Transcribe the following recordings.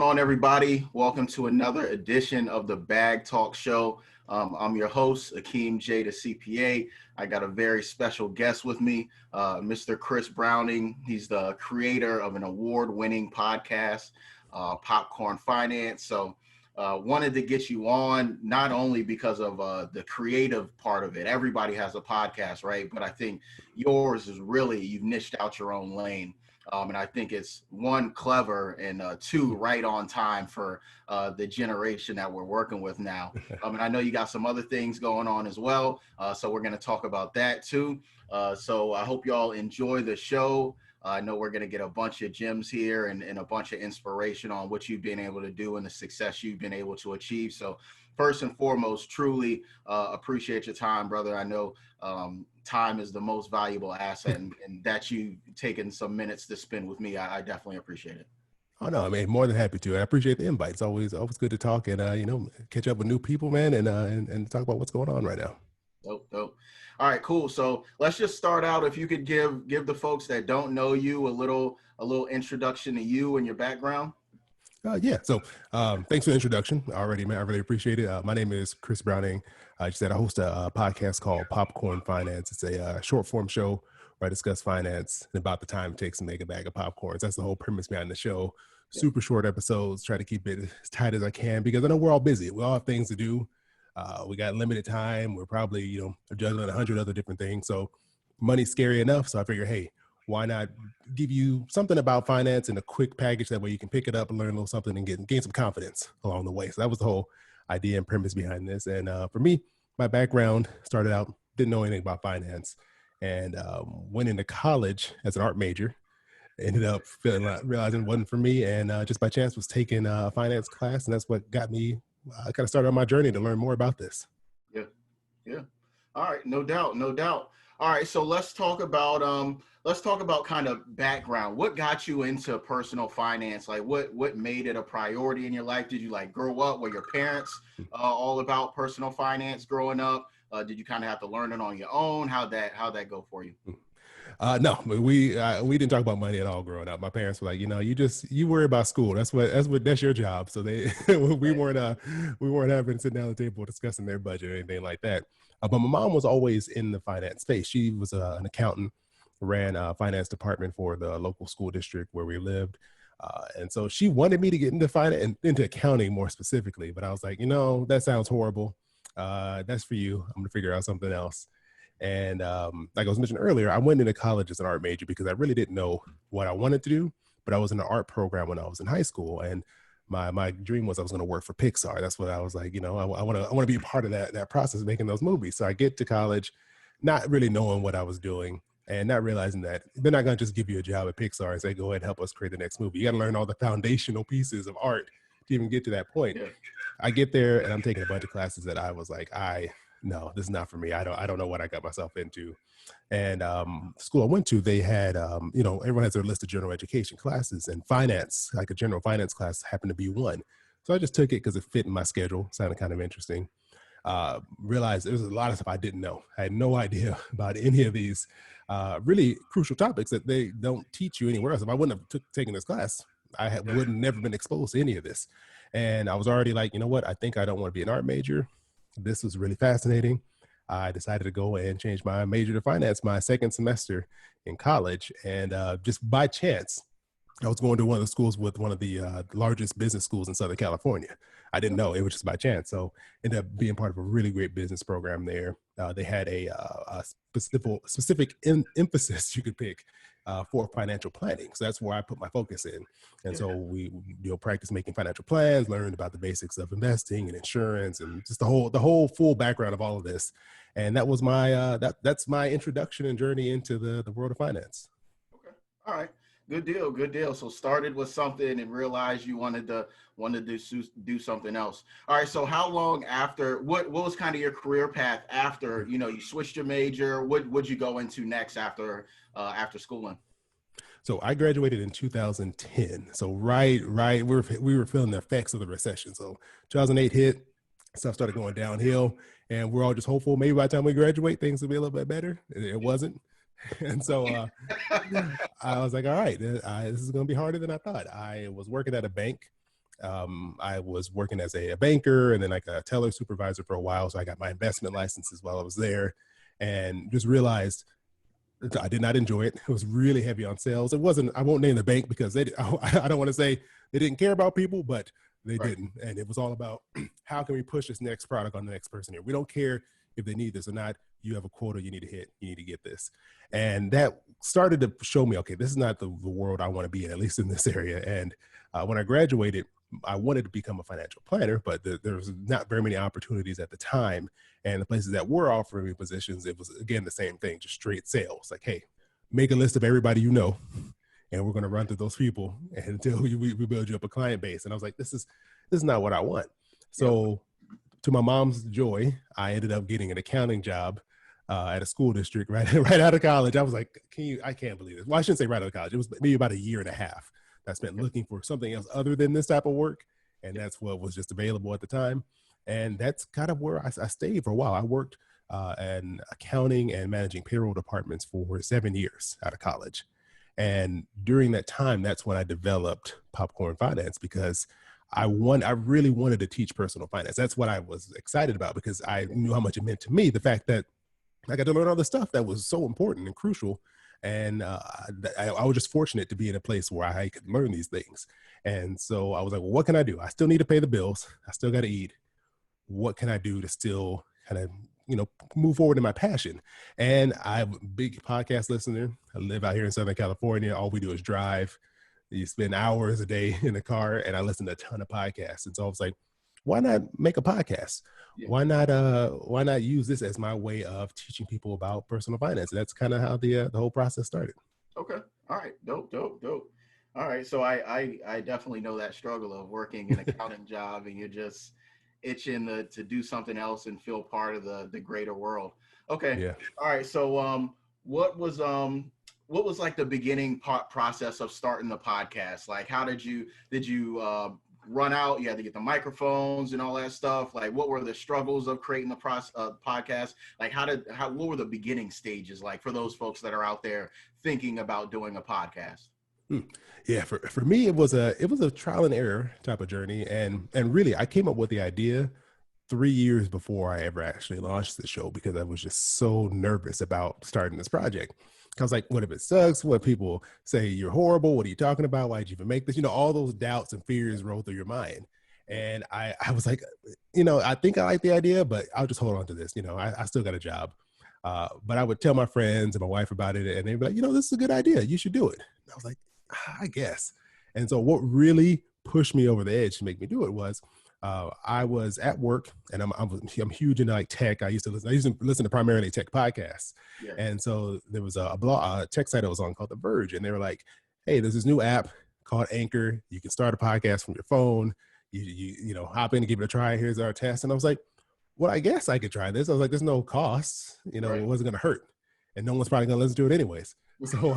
on, everybody? Welcome to another edition of the Bag Talk Show. I'm your host, Akeem J, the CPA. I got a very special guest with me, Mr. Chris Browning. He's the creator of an award-winning podcast, Popcorn Finance. So wanted to get you on, not only because of the creative part of it. Everybody has a podcast, right? But I think yours is really, you've niched out your own lane. And I think it's one, clever, and two, right on time for the generation that we're working with now. And I know you got some other things going on as well. So we're going to talk about that too. So I hope y'all enjoy the show. I know we're going to get a bunch of gems here and a bunch of inspiration on what you've been able to do and the success you've been able to achieve. So first and foremost, truly appreciate your time, brother. I know time is the most valuable asset, and that you taking some minutes to spend with me, I definitely appreciate it. Oh no, I mean, more than happy to. I appreciate the invite. It's always good to talk and catch up with new people, man, and talk about what's going on right now. Dope. All right, cool. So let's just start out. If you could give the folks that don't know you a little introduction to you and your background. Yeah. So thanks for the introduction already, man. I really appreciate it. My name is Chris Browning. I host a podcast called Popcorn Finance. It's a short form show where I discuss finance and about the time it takes to make a bag of popcorns. That's the whole premise behind the show. Super short episodes. Try to keep it as tight as I can because I know we're all busy. We all have things to do. We got limited time. We're probably, juggling 100 other different things. So money's scary enough. So I figure, hey, why not give you something about finance in a quick package? That way you can pick it up and learn a little something and gain some confidence along the way. So that was the whole idea and premise behind this. And for me, my background started out, didn't know anything about finance, and went into college as an art major. Ended up realizing it wasn't for me, and just by chance was taking a finance class, and that's what got me kind of started on my journey to learn more about this. Yeah. All right, no doubt. All right, so let's talk about kind of background. What got you into personal finance? Like what made it a priority in your life? Did you grow up? Were your parents all about personal finance growing up? Did you kind of have to learn it on your own? How'd that go for you? No, we didn't talk about money at all growing up. My parents were like, you worry about school. That's your job. So we weren't having to sit down at the table discussing their budget or anything like that. But my mom was always in the finance space. She was an accountant, ran a finance department for the local school district where we lived. And so she wanted me to get into finance and into accounting more specifically. But I was like, that sounds horrible. That's for you. I'm going to figure out something else. And like I was mentioning earlier, I went into college as an art major because I really didn't know what I wanted to do. But I was in an art program when I was in high school. And my dream was I was going to work for Pixar. That's what I was like, I want to be a part of that process of making those movies. So I get to college, not really knowing what I was doing and not realizing that they're not going to just give you a job at Pixar and say, go ahead and help us create the next movie. You got to learn all the foundational pieces of art to even get to that point. Yeah. I get there and I'm taking a bunch of classes that I was like, no, this is not for me. I don't know what I got myself into. And school I went to, they had, everyone has their list of general education classes, and finance, like a general finance class, happened to be one. So I just took it because it fit in my schedule. Sounded kind of interesting. Realized there was a lot of stuff I didn't know. I had no idea about any of these really crucial topics that they don't teach you anywhere else. If I wouldn't have taken this class, I would have never been exposed to any of this. And I was already like, you know what? I think I don't want to be an art major. This was really fascinating. I decided to go and change my major to finance my second semester in college. And just by chance, I was going to one of the schools with one of the largest business schools in Southern California. I didn't know. It was just by chance. So ended up being part of a really great business program there. They had a specific emphasis you could pick for financial planning. So that's where I put my focus in. And so we practice making financial plans, learned about the basics of investing and insurance and just the whole full background of all of this. And that was my that's my introduction and journey into the world of finance. Okay. All right. Good deal. So started with something and realized you wanted to do something else. All right. So how long after, what was kind of your career path after, you switched your major? What would you go into next after schooling? So I graduated in 2010. So right, we were feeling the effects of the recession. So 2008 hit, stuff started going downhill, and we're all just hopeful maybe by the time we graduate, things will be a little bit better. It wasn't. And so I was like, all right, this is going to be harder than I thought. I was working at a bank I was working as a banker and then like a teller supervisor for a while. So I got my investment licenses while I was there, and just realized I did not enjoy it. It was really heavy on sales. It wasn't, I won't name the bank because I don't want to say they didn't care about people, but they Right. didn't. And it was all about how can we push this next product on the next person here? We don't care if they need this or not. You have a quota you need to hit. You need to get this. And that started to show me, okay, this is not the world I want to be in, at least in this area. And when I graduated, I wanted to become a financial planner, but there was not very many opportunities at the time. And the places that were offering me positions, it was, again, the same thing, just straight sales. Like, hey, make a list of everybody you know, and we're going to run through those people until we build you up a client base. And I was like, this is not what I want. So to my mom's joy, I ended up getting an accounting job at a school district right out of college. I was like, I can't believe this. Well, I shouldn't say right out of college. It was maybe about a year and a half that I spent looking for something else other than this type of work. And that's what was just available at the time. And that's kind of where I stayed for a while. I worked in accounting and managing payroll departments for 7 years out of college. And during that time, that's when I developed Popcorn Finance, because I really wanted to teach personal finance. That's what I was excited about, because I knew how much it meant to me. The fact that I got to learn all the stuff that was so important and crucial. And I was just fortunate to be in a place where I could learn these things. And so I was like, well, what can I do? I still need to pay the bills. I still got to eat. What can I do to still kind of, move forward in my passion? And I'm a big podcast listener. I live out here in Southern California. All we do is drive. You spend hours a day in the car, and I listen to a ton of podcasts. And so I was like, why not make a podcast? Yeah. Why not use this as my way of teaching people about personal finance? And that's kind of how the whole process started. Okay. All right. Dope. All right. So I definitely know that struggle of working an accounting job and you're just itching to do something else and feel part of the greater world. Okay. Yeah. All right. So what was like the beginning process of starting the podcast? Like, how did you run out? You had to get the microphones and all that stuff. Like, what were the struggles of creating the podcast? Like, what were the beginning stages like for those folks that are out there thinking about doing a podcast? Yeah, for me, it was a trial and error type of journey. And really, I came up with the idea 3 years before I ever actually launched the show, because I was just so nervous about starting this project. I was like, what if it sucks? What if people say you're horrible? What are you talking about? Why'd you even make this? All those doubts and fears roll through your mind. And I was like, I think I like the idea, but I'll just hold on to this. I still got a job. But I would tell my friends and my wife about it, and they'd be like, this is a good idea. You should do it. And I was like, I guess. And so what really pushed me over the edge to make me do it was I was at work, and I'm huge into like tech. I used to listen to primarily tech podcasts. Yeah. And so there was a tech site I was on called The Verge, and they were like, hey, there's this new app called Anchor. You can start a podcast from your phone. You hop in and give it a try. Here's our test. And I was like, well, I guess I could try this. I was like, there's no costs. Right. It wasn't going to hurt, and no one's probably going to listen to it anyways. So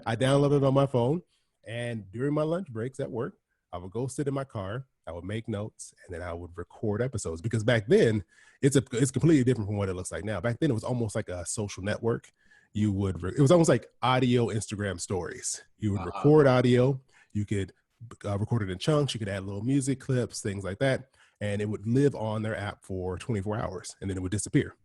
I downloaded it on my phone, and during my lunch breaks at work, I would go sit in my car, I would make notes, and then I would record episodes. Because back then, it's completely different from what it looks like now. Back then, it was almost like a social network. It was almost like audio Instagram stories. You would record audio. You could record it in chunks. You could add little music clips, things like that. And it would live on their app for 24 hours, and then it would disappear.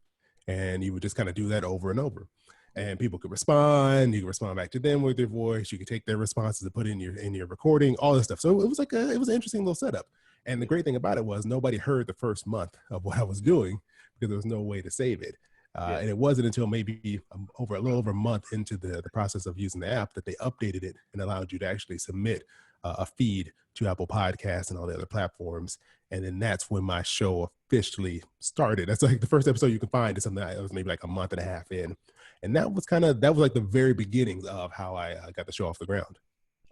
And you would just kind of do that over and over. And people could respond. You could respond back to them with your voice. You could take their responses and put it in your recording, all this stuff. So it was it was an interesting little setup. And the great thing about it was nobody heard the first month of what I was doing, because there was no way to save it. And it wasn't until maybe a little over a month into the process of using the app that they updated it and allowed you to actually submit a feed to Apple Podcasts and all the other platforms. And then that's when my show officially started. That's like the first episode you can find is something that was maybe like a month and a half in. And that was like the very beginnings of how I got the show off the ground.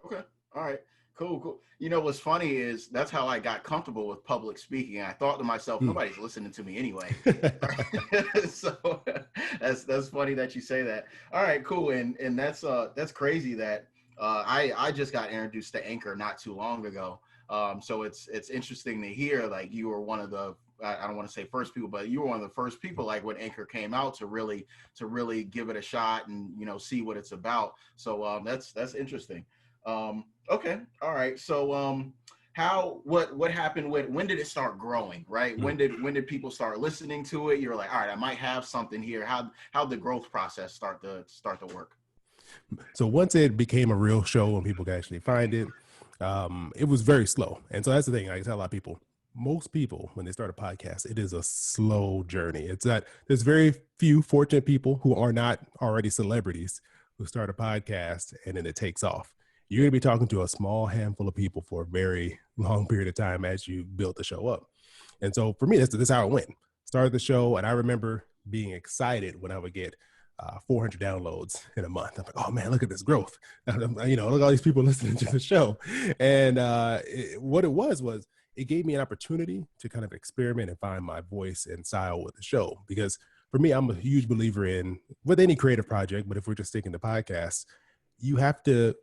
Okay. All right. Cool. What's funny is that's how I got comfortable with public speaking. I thought to myself, nobody's listening to me anyway. So that's funny that you say that. All right, cool. And that's crazy that I just got introduced to Anchor not too long ago. So it's interesting to hear, like, you were one of the, I don't want to say first people, but you were one of the first people, like when Anchor came out, to really give it a shot and, see what it's about. So that's interesting. Okay. All right. So what happened with, when did it start growing, right? When did people start listening to it? You're like, all right, I might have something here. How the growth process start to work? So once it became a real show and people could actually find it, it was very slow. And so that's the thing I tell a lot of people. Most people, when they start a podcast, it is a slow journey. It's that there's very few fortunate people who are not already celebrities who start a podcast and then it takes off. You're going to be talking to a small handful of people for a very long period of time as you build the show up. And so for me, that's how it went. Started the show, and I remember being excited when I would get 400 downloads in a month. I'm like, oh man, look at this growth. Look at all these people listening to the show. And what it was it gave me an opportunity to kind of experiment and find my voice and style with the show. Because for me, I'm a huge believer in, with any creative project, but if we're just sticking to podcasts, you have to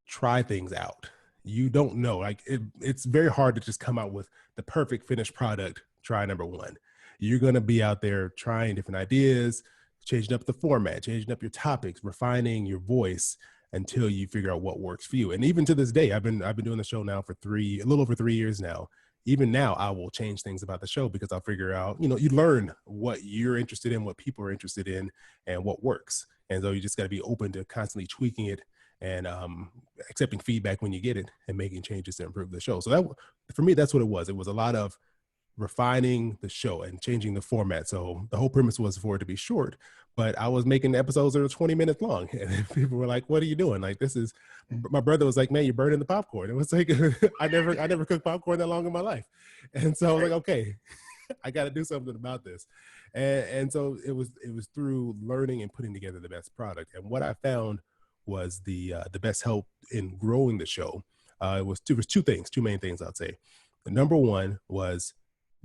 try things out. You don't know, like it's very hard to just come out with the perfect finished product. Try number one. You're going to be out there trying different ideas, changing up the format, changing up your topics, refining your voice until you figure out what works for you. And even to this day, I've been doing the show now for a little over 3 years now. Even now, I will change things about the show because I'll figure out, you learn what you're interested in, what people are interested in, and what works. And so you just got to be open to constantly tweaking it and accepting feedback when you get it and making changes to improve the show. So that, for me, that's what it was. It was a lot of refining the show and changing the format. So the whole premise was for it to be short, but I was making episodes that were 20 minutes long. And people were like, what are you doing? Like, my brother was like, man, you're burning the popcorn. It was like, I never cooked popcorn that long in my life. And so I was like, okay, I got to do something about this. And so it was through learning and putting together the best product. And what I found was the best help in growing the show. It was two main things I'd say. The number one was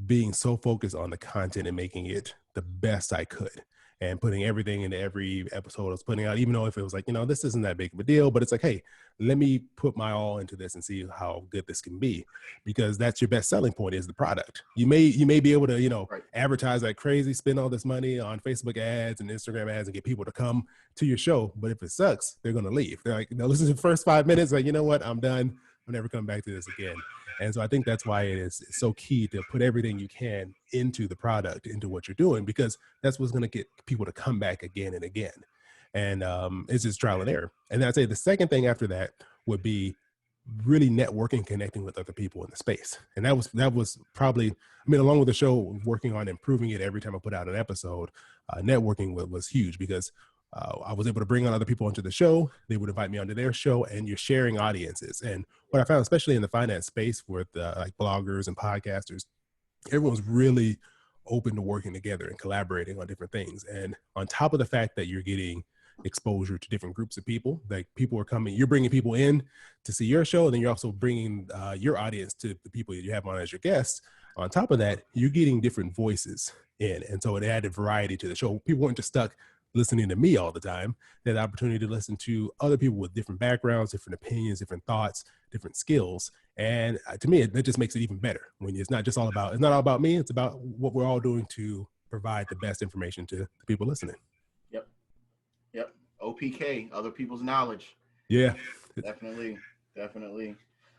being so focused on the content and making it the best I could and putting everything into every episode I was putting out, even though if it was like, this isn't that big of a deal, but it's like, hey, let me put my all into this and see how good this can be, because that's your best selling point is the product. You may be able to, Right. advertise like crazy, spend all this money on Facebook ads and Instagram ads and get people to come to your show. But if it sucks, they're going to leave. They're like, listen to the first 5 minutes. Like, you know what? I'm done. I'll never come back to this again. And so I think that's why it is so key to put everything you can into the product, into what you're doing, because that's what's going to get people to come back again and again. And it's just trial and error. And I'd say the second thing after that would be really networking, connecting with other people in the space. And that was probably, along with the show, working on improving it every time I put out an episode, networking was huge, because I was able to bring on other people onto the show. They would invite me onto their show, and you're sharing audiences. And what I found, especially in the finance space with like bloggers and podcasters, everyone's really open to working together and collaborating on different things. And on top of the fact that you're getting exposure to different groups of people, like people are coming, you're bringing people in to see your show, and then you're also bringing your audience to the people that you have on as your guests. On top of that, you're getting different voices in. And so it added variety to the show. People weren't just stuck listening to me all the time. They had the opportunity to listen to other people with different backgrounds, different opinions, different thoughts, different skills. And to me, that just makes it even better when it's not all about me. It's about what we're all doing to provide the best information to the people listening. Yep. OPK, other people's knowledge. Yeah. Definitely.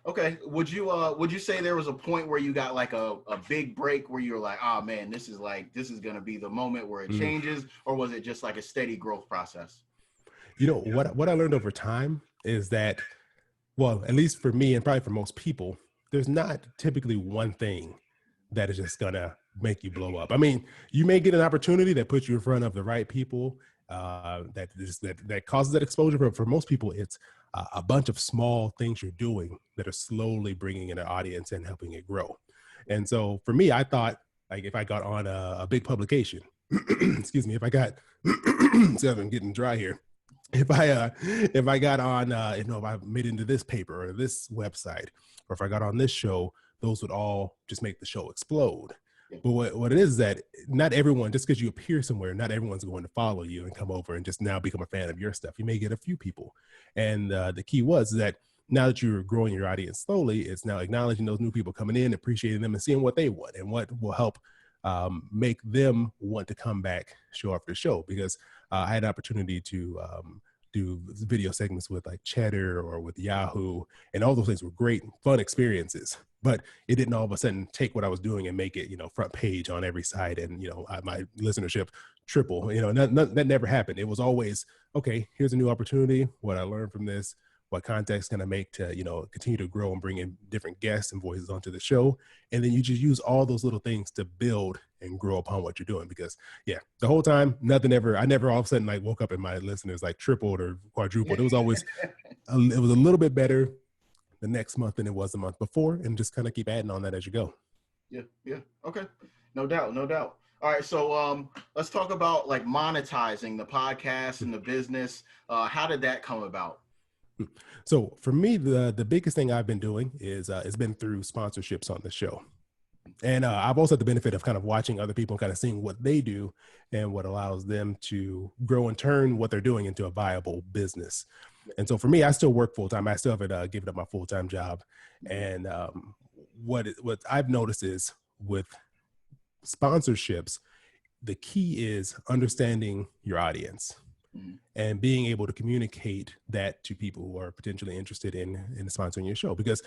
Okay. Would you say there was a point where you got like a big break where you were like, oh man, this is going to be the moment where it changes, or was it just like a steady growth process? What I learned over time is that, well, at least for me and probably for most people, there's not typically one thing that is just going to make you blow up. You may get an opportunity that puts you in front of the right people, that causes that exposure. But for most people, it's a bunch of small things you're doing that are slowly bringing in an audience and helping it grow. And so for me, I thought, like, if I got on a big publication, excuse me, if I got, see, I'm getting dry here. If I got on, if I made it into this paper or this website, or if I got on this show, those would all just make the show explode. But what it is that not everyone, just because you appear somewhere, not everyone's going to follow you and come over and just now become a fan of your stuff. You may get a few people. And the key was that now that you're growing your audience slowly, it's now acknowledging those new people coming in, appreciating them, and seeing what they want and what will help make them want to come back show after show. Because I had an opportunity to do video segments with like Cheddar or with Yahoo, and all those things were great, fun experiences. But it didn't all of a sudden take what I was doing and make it, front page on every site, and my listenership triple. That never happened. It was always, okay, here's a new opportunity. What I learned from this, what context can I make to, continue to grow and bring in different guests and voices onto the show. And then you just use all those little things to build and grow upon what you're doing. Because the whole time, I never all of a sudden like woke up and my listeners like tripled or quadrupled. It was always, it was a little bit better the next month than it was the month before, and just kind of keep adding on that as you go. Yeah. Okay. No doubt. All right. So let's talk about like monetizing the podcast and the business. How did that come about? So for me, the biggest thing I've been doing is it's been through sponsorships on the show. And I've also had the benefit of kind of watching other people and kind of seeing what they do and what allows them to grow and turn what they're doing into a viable business. And so for me, I still work full time. I still haven't given up my full time job. And what I've noticed is with sponsorships, the key is understanding your audience and being able to communicate that to people who are potentially interested in sponsoring your show. Because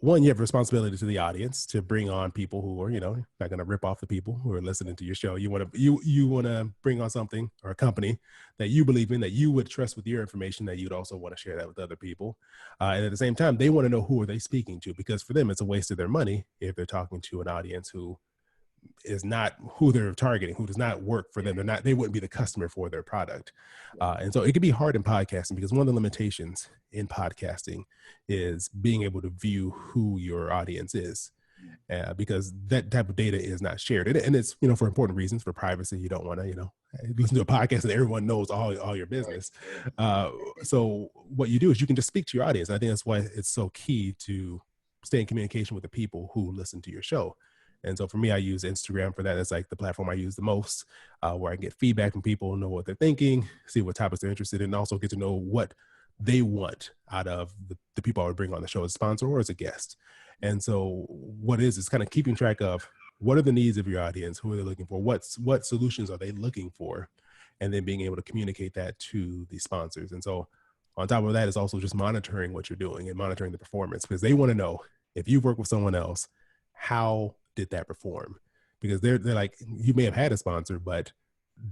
one, you have a responsibility to the audience to bring on people who are, not going to rip off the people who are listening to your show. You want to bring on something or a company that you believe in, that you would trust with your information, that you'd also want to share that with other people. And at the same time, they want to know who are they speaking to, because for them, it's a waste of their money if they're talking to an audience who is not who they're targeting, who does not work for them. They wouldn't be the customer for their product. And so it can be hard in podcasting, because one of the limitations in podcasting is being able to view who your audience is, because that type of data is not shared. And it's, for important reasons, for privacy. You don't want to, listen to a podcast and everyone knows all your business. So what you do is you can just speak to your audience. I think that's why it's so key to stay in communication with the people who listen to your show. And so for me, I use Instagram for that. That's like the platform I use the most, where I get feedback from people, know what they're thinking, see what topics they're interested in, and also get to know what they want out of the people I would bring on the show as a sponsor or as a guest. And so what is kind of keeping track of what are the needs of your audience, who are they looking for, what solutions are they looking for, and then being able to communicate that to the sponsors. And so on top of that is also just monitoring what you're doing and monitoring the performance, because they want to know, if you've worked with someone else, how did that perform? Because they're like, you may have had a sponsor, but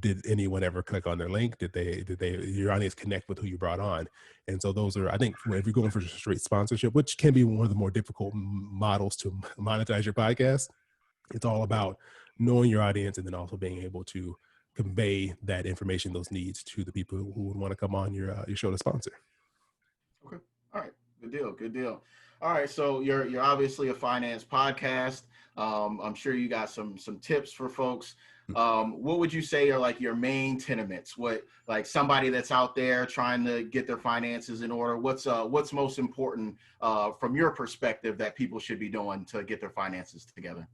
did anyone ever click on their link? Did your audience connect with who you brought on? And so those are, I think, if you're going for straight sponsorship, which can be one of the more difficult models to monetize your podcast, it's all about knowing your audience and then also being able to convey that information, those needs, to the people who would want to come on your show to sponsor. Okay. All right. Good deal. All right. So you're obviously a finance podcast. I'm sure you got some tips for folks. What would you say are like your main tenements? What, like somebody that's out there trying to get their finances in order, what's most important from your perspective that people should be doing to get their finances together?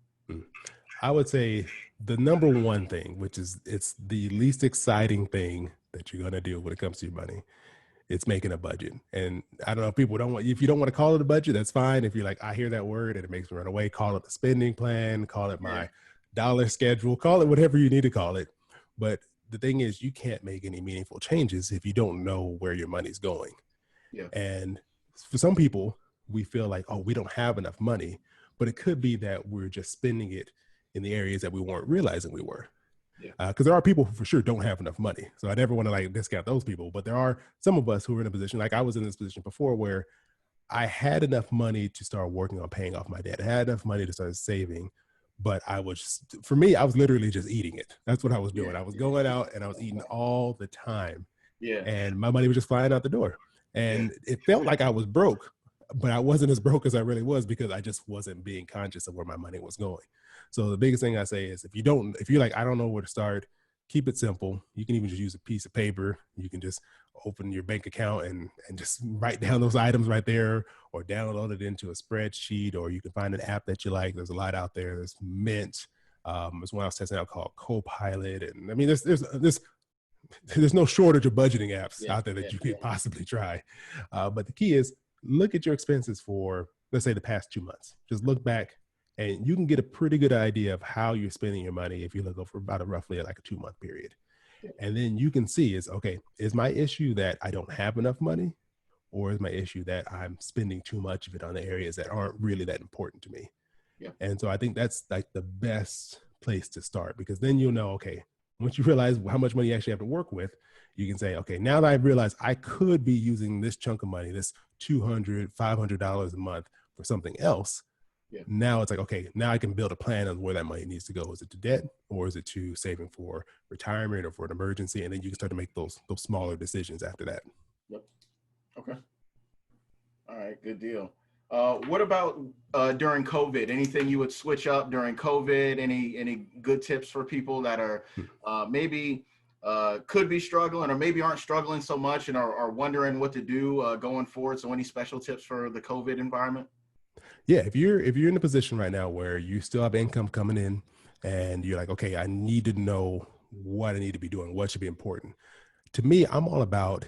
I would say the number one thing, which is it's the least exciting thing that you're going to do when it comes to your money, it's making a budget. And I don't know if people if you don't want to call it a budget, that's fine. If you're like, I hear that word and it makes me run away, call it the spending plan, call it my dollar schedule, call it whatever you need to call it. But the thing is, you can't make any meaningful changes if you don't know where your money's going. Yeah. And for some people, we feel like, oh, we don't have enough money, but it could be that we're just spending it in the areas that we weren't realizing we were. Because there are people who for sure don't have enough money. So I never want to like discount those people, but there are some of us who are in a position, like I was in this position before, where I had enough money to start working on paying off my debt. I had enough money to start saving, but I was literally just eating it. That's what I was doing. I was going out and I was eating all the time. Yeah. And my money was just flying out the door. And it felt like I was broke, but I wasn't as broke as I really was, because I just wasn't being conscious of where my money was going. So the biggest thing I say is, if you're like, I don't know where to start, keep it simple. You can even just use a piece of paper. You can just open your bank account and just write down those items right there, or download it into a spreadsheet, or you can find an app that you like. There's a lot out there. There's Mint. There's one I was testing out called Copilot. And I mean, there's no shortage of budgeting apps out there that you could possibly try. But the key is, look at your expenses for, let's say, the past 2 months. Just look back, and you can get a pretty good idea of how you're spending your money if you look over about roughly like a 2-month period. And then you can see is, okay, is my issue that I don't have enough money, or is my issue that I'm spending too much of it on the areas that aren't really that important to me? Yeah. And so I think that's like the best place to start, because then you'll know, okay, once you realize how much money you actually have to work with, you can say, okay, now that I've realized I could be using this chunk of money, this $200, $500 a month for something else. Yeah. Now it's like, okay, now I can build a plan on where that money needs to go. Is it to debt, or is it to saving for retirement or for an emergency? And then you can start to make those smaller decisions after that. Yep. Okay. All right. Good deal. What about during COVID? Anything you would switch up during COVID? Any good tips for people that are maybe could be struggling, or maybe aren't struggling so much and are wondering what to do going forward? So any special tips for the COVID environment? Yeah, if you're in a position right now where you still have income coming in and you're like, okay, I need to know what I need to be doing, what should be important. To me, I'm all about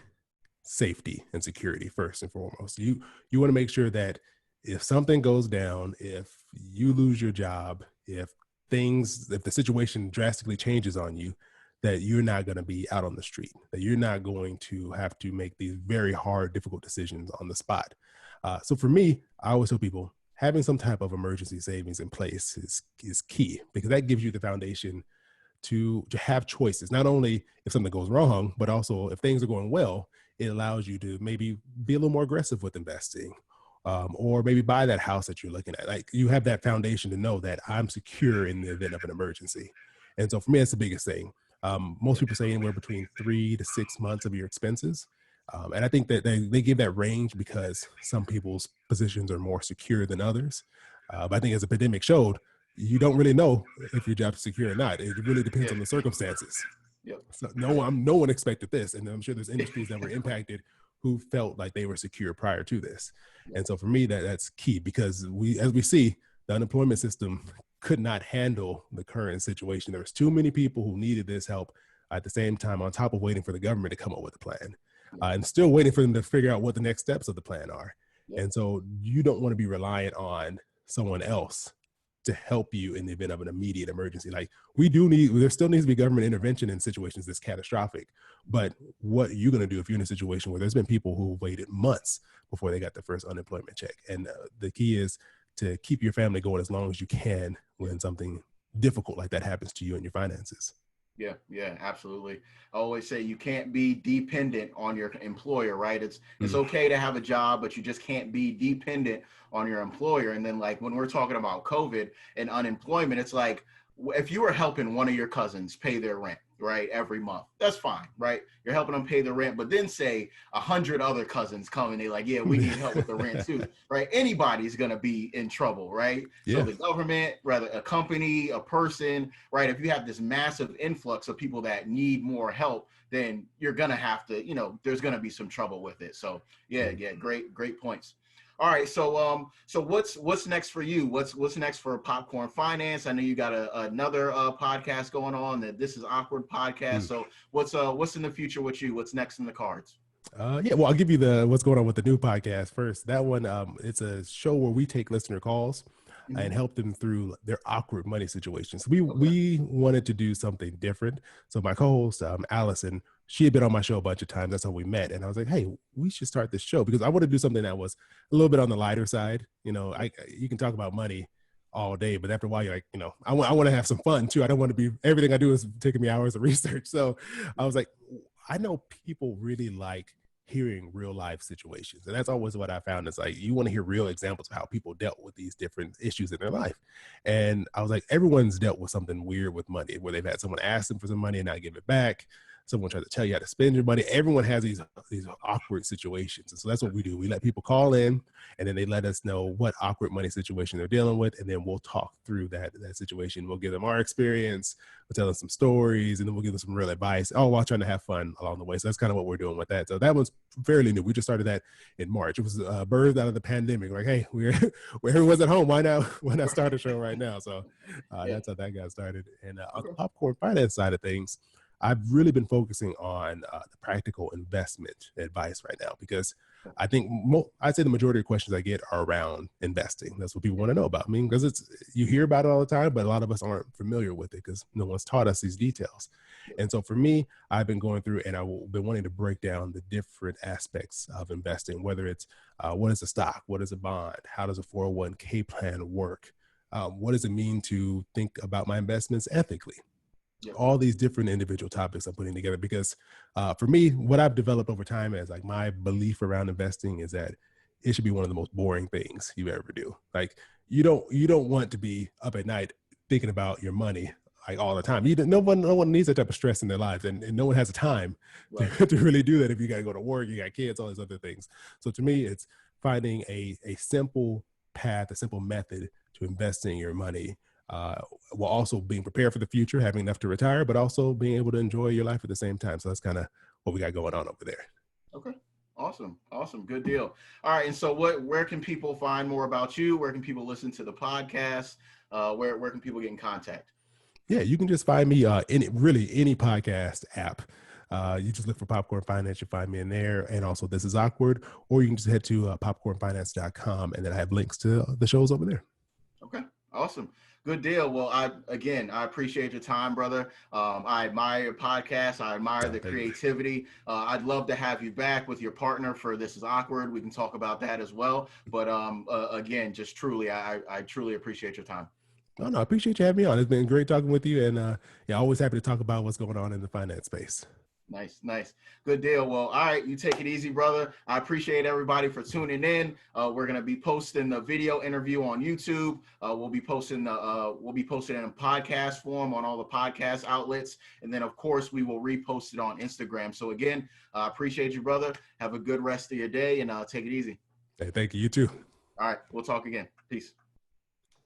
safety and security first and foremost. You want to make sure that if something goes down, if you lose your job, if the situation drastically changes on you, that you're not going to be out on the street, that you're not going to have to make these very hard, difficult decisions on the spot. So for me, I always tell people, having some type of emergency savings in place is key, because that gives you the foundation to have choices. Not only if something goes wrong, but also if things are going well, it allows you to maybe be a little more aggressive with investing, or maybe buy that house that you're looking at. Like, you have that foundation to know that I'm secure in the event of an emergency. And so for me, that's the biggest thing. Most people say anywhere between 3 to 6 months of your expenses. And I think that they give that range because some people's positions are more secure than others. But I think as the pandemic showed, you don't really know if your job's secure or not. It really depends on the circumstances. Yep. So no one expected this. And I'm sure there's industries that were impacted who felt like they were secure prior to this. And so for me, that's key, because as we see, the unemployment system could not handle the current situation. There was too many people who needed this help at the same time, on top of waiting for the government to come up with a plan. And still waiting for them to figure out what the next steps of the plan are. And so you don't want to be reliant on someone else to help you in the event of an immediate emergency. Like, there still needs to be government intervention in situations that's catastrophic. But what are you going to do if you're in a situation where there's been people who waited months before they got their first unemployment check? And the key is to keep your family going as long as you can when something difficult like that happens to you and your finances. Yeah, absolutely. I always say you can't be dependent on your employer, right? It's okay to have a job, but you just can't be dependent on your employer. And then, like, when we're talking about COVID and unemployment, it's like, if you were helping one of your cousins pay their rent, right, every month, that's fine, right? You're helping them pay the rent, but then say 100 other cousins come and they're like, yeah, we need help with the rent too, right? Anybody's going to be in trouble, right? Yeah. So the government, rather a company, a person, right? If you have this massive influx of people that need more help, then you're going to have to, there's going to be some trouble with it. So yeah, great points. All right, so what's next for you? What's next for Popcorn Finance? I know you got another podcast going on, that This Is Awkward podcast. So what's in the future with you? What's next in the cards? Well, I'll give you what's going on with the new podcast first. That one, it's a show where we take listener calls and help them through their awkward money situations. We wanted to do something different. So my co-host, Allison, she had been on my show a bunch of times. That's how we met. And I was like, hey, we should start this show, because I want to do something that was a little bit on the lighter side. You can talk about money all day, but after a while, you're like, I want to have some fun too. I don't want to be, everything I do is taking me hours of research. So I was like, I know people really like hearing real life situations. And that's always what I found, is like, you want to hear real examples of how people dealt with these different issues in their life. And I was like, everyone's dealt with something weird with money, where they've had someone ask them for some money and not give it back. Someone tries to tell you how to spend your money. Everyone has these awkward situations. And so that's what we do. We let people call in, and then they let us know what awkward money situation they're dealing with. And then we'll talk through that situation. We'll give them our experience. We'll tell them some stories, and then we'll give them some real advice, all while trying to have fun along the way. So that's kind of what we're doing with that. So that one's fairly new. We just started that in March. It was birthed out of the pandemic. Like, hey, where everyone's at home, why not start a show right now? So that's how that got started. And on the Popcorn Finance side of things, I've really been focusing on the practical investment advice right now because I think I'd say the majority of questions I get are around investing. That's what people want to know about. I mean, because you hear about it all the time, but a lot of us aren't familiar with it because no one's taught us these details. And so for me, I've been going through and I've been wanting to break down the different aspects of investing, whether it's what is a stock, what is a bond, how does a 401k plan work, what does it mean to think about my investments ethically. Yep. All these different individual topics I'm putting together because for me, what I've developed over time as like my belief around investing is that it should be one of the most boring things you ever do. Like you don't want to be up at night thinking about your money like all the time. No one needs that type of stress in their lives, and no one has the time to really do that if you got to go to work, you got kids, all these other things. So to me, it's finding a simple path, a simple method to investing your money while also being prepared for the future, having enough to retire, but also being able to enjoy your life at the same time. So that's kind of what we got going on over there. Okay. Awesome. Good deal. All right. And so where can people find more about you? Where can people listen to the podcast? Where can people get in contact? Yeah, you can just find me in any podcast app. You just look for Popcorn Finance, you'll find me in there. And also This Is Awkward, or you can just head to popcornfinance.com and then I have links to the shows over there. Okay. Awesome. Good deal. Well, I appreciate your time, brother. I admire your podcast. I admire the creativity. I'd love to have you back with your partner for This Is Awkward. We can talk about that as well. But again, just truly, I truly appreciate your time. No, I appreciate you having me on. It's been great talking with you. And always happy to talk about what's going on in the finance space. Nice. Good deal. Well, all right. You take it easy, brother. I appreciate everybody for tuning in. We're going to be posting the video interview on YouTube. We'll be posting in podcast form on all the podcast outlets. And then of course we will repost it on Instagram. So again, I appreciate you, brother. Have a good rest of your day and take it easy. Hey, thank you. You too. All right. We'll talk again. Peace.